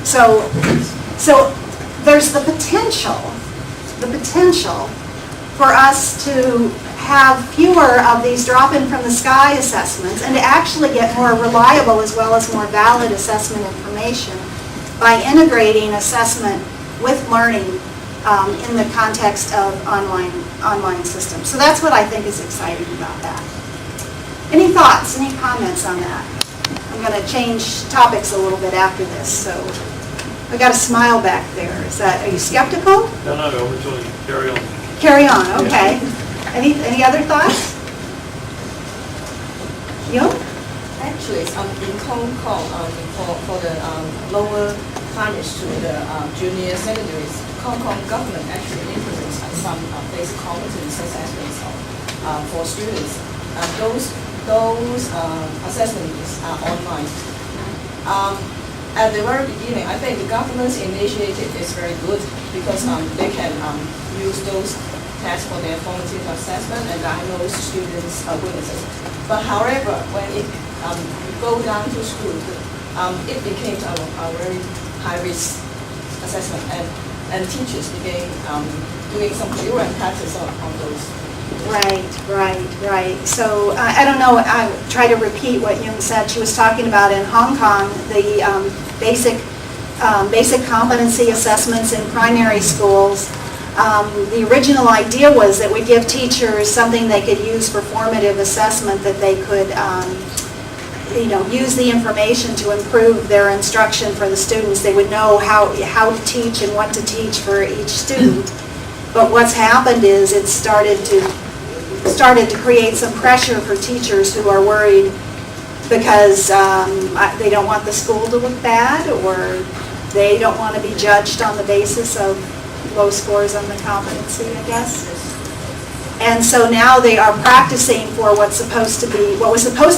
So there's the potential for us to have fewer of these drop-in-from-the-sky assessments and to actually get more reliable as well as more valid assessment information by integrating assessment with learning in the context of online systems. So that's what I think is exciting about that. Any thoughts, any comments on that? I'm going to change topics a little bit after this. So I got a smile back there. Are you skeptical? No, we're doing carry on. Carry on, okay. Any other thoughts? You? Actually, in Hong Kong, for the lower primary school, the junior secondaries, Hong Kong government actually implements some basic competence assessments for students. Those assessments are online. At the very beginning, I think the government's initiative is very good because they can use those tests for their formative assessment and diagnose students' weaknesses. But however, when it go down to school, it became a very high-risk assessment, and teachers began doing some drill and practice on those. Right. So I don't know, I try to repeat what Yung said. She was talking about in Hong Kong, the basic competency assessments in primary schools. The original idea was that we give teachers something they could use for formative assessment, that they could use the information to improve their instruction for the students. They would know how to teach and what to teach for each student. But what's happened is it started to create some pressure for teachers who are worried because they don't want the school to look bad, or they don't want to be judged on the basis of low scores on the competency, I guess. And so now they are practicing for what was supposed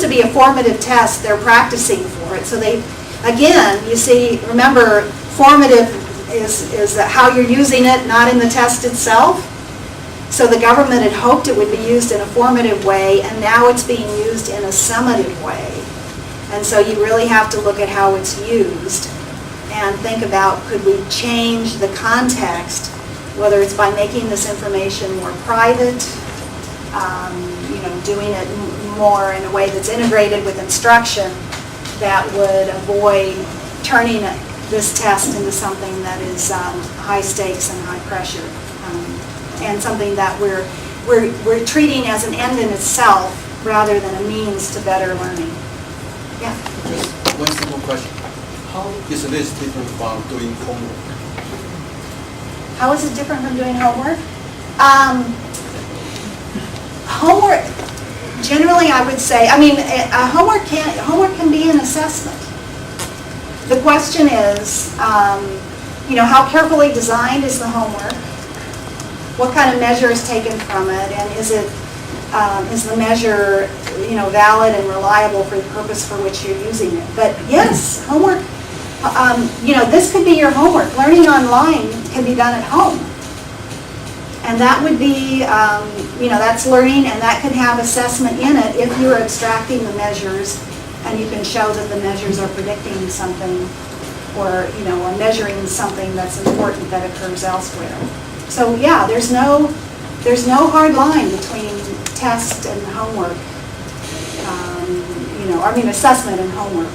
to be a formative test. They're practicing for it. So they, again, you see, remember, formative is how you're using it, not in the test itself. So the government had hoped it would be used in a formative way, and now it's being used in a summative way. And so you really have to look at how it's used and think about, could we change the context, whether it's by making this information more private, doing it more in a way that's integrated with instruction that would avoid turning this test into something that is high stakes and high pressure, and something that we're treating as an end in itself rather than a means to better learning. Yeah. Just one simple question. How is this different from doing homework? How is it different from doing homework? Homework, generally I would say, homework can be an assessment. The question is, how carefully designed is the homework? What kind of measure is taken from it, and is the measure, valid and reliable for the purpose for which you're using it? But yes, homework. This could be your homework. Learning online can be done at home. And that would be, that's learning, and that could have assessment in it if you're abstracting the measures and you can show that the measures are predicting something or, are measuring something that's important that occurs elsewhere. So yeah, there's no hard line between test and homework, assessment and homework.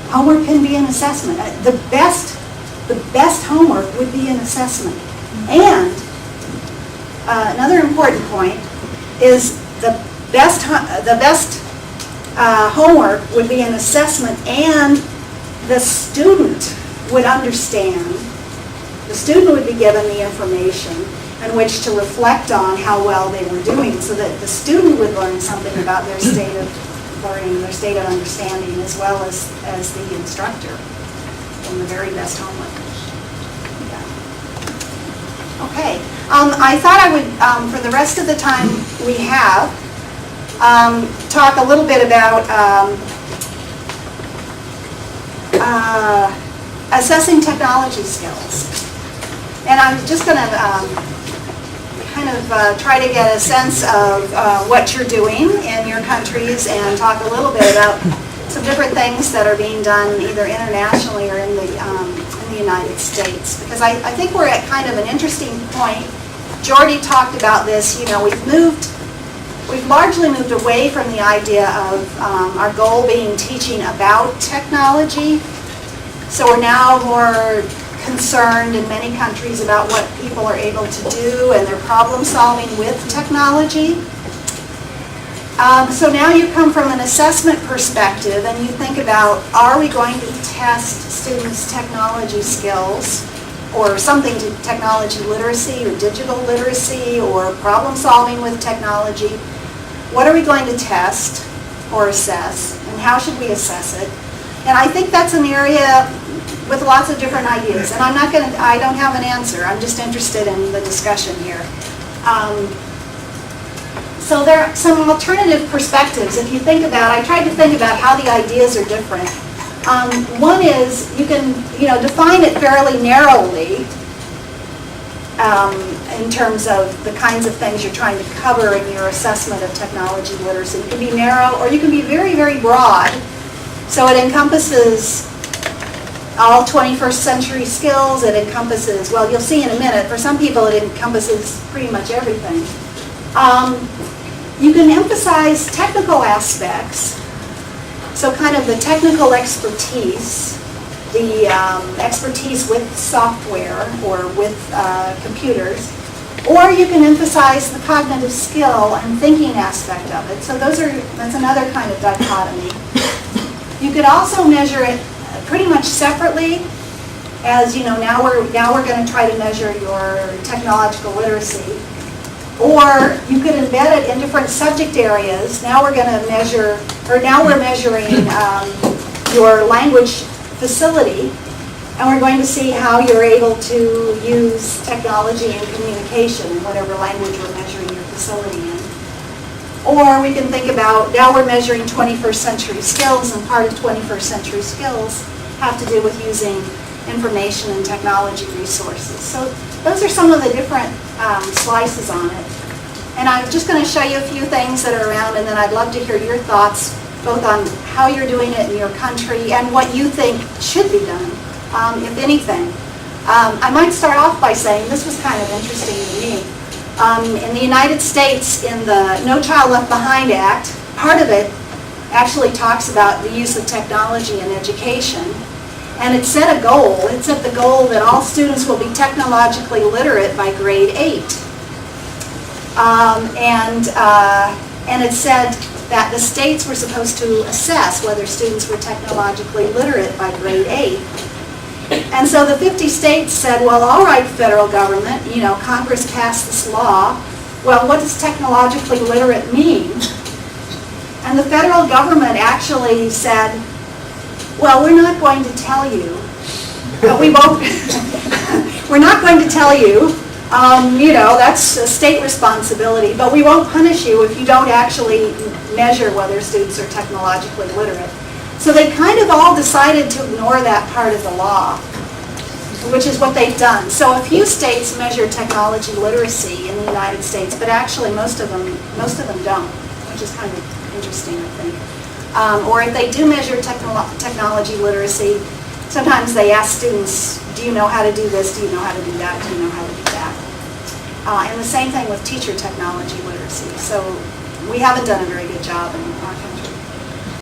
Homework can be an assessment. The best homework would be an assessment. And another important point is the best homework would be an assessment, and the student would understand. The student would be given the information in which to reflect on how well they were doing, so that the student would learn something about their state of learning, their state of understanding, as well as the instructor in the very best homework. Yeah. Okay. I thought I would, for the rest of the time we have, talk a little bit about assessing technology skills. And I'm just going to try to get a sense of what you're doing in your countries and talk a little bit about some different things that are being done either internationally or in the United States. Because I think we're at kind of an interesting point. Jordy talked about this, you know, we've largely moved away from the idea of our goal being teaching about technology. So we're now more concerned in many countries about what people are able to do and their problem solving with technology. So now you come from an assessment perspective and you think about, are we going to test students' technology skills or something to technology literacy or digital literacy or problem solving with technology? What are we going to test or assess, and how should we assess it? And I think that's an area with lots of different ideas, and I don't have an answer. I'm just interested in the discussion here. So there are some alternative perspectives. If you think about, I tried to think about how the ideas are different. One is you can, define it fairly narrowly in terms of the kinds of things you're trying to cover in your assessment of technology literacy. You can be narrow, or you can be very, very broad. So it encompasses all 21st century skills. It encompasses, well, you'll see in a minute, for some people it encompasses pretty much everything. You can emphasize technical aspects, so kind of the technical expertise, the expertise with software or with computers, or you can emphasize the cognitive skill and thinking aspect of it. So that's another kind of dichotomy. You could also measure it pretty much separately, as now we're going to try to measure your technological literacy. Or you could embed it in different subject areas. Now we're going to measure, or now we're measuring your language facility, and we're going to see how you're able to use technology and communication in whatever language we're measuring your facility in. Or we can think about, now we're measuring 21st century skills, and part of 21st century skills have to do with using information and technology resources. So those are some of the different slices on it. And I'm just going to show you a few things that are around, and then I'd love to hear your thoughts both on how you're doing it in your country and what you think should be done, if anything. I might start off by saying this was kind of interesting to me. In the United States, in the No Child Left Behind Act, part of it actually talks about the use of technology in education. And it set a goal. It set the goal that all students will be technologically literate by grade 8. And it said that the states were supposed to assess whether students were technologically literate by grade 8. And so the 50 states said, well, all right, federal government, Congress passed this law. Well, what does technologically literate mean? And the federal government actually said, well, we're not going to tell you. We won't. We're not going to tell you. That's a state responsibility. But we won't punish you if you don't actually measure whether students are technologically literate. So they kind of all decided to ignore that part of the law, which is what they've done. So a few states measure technology literacy in the United States, but actually most of them don't, which is kind of interesting, I think. Or if they do measure technology literacy, sometimes they ask students, do you know how to do this, do you know how to do that, do you know how to do that? And the same thing with teacher technology literacy. So we haven't done a very good job in our country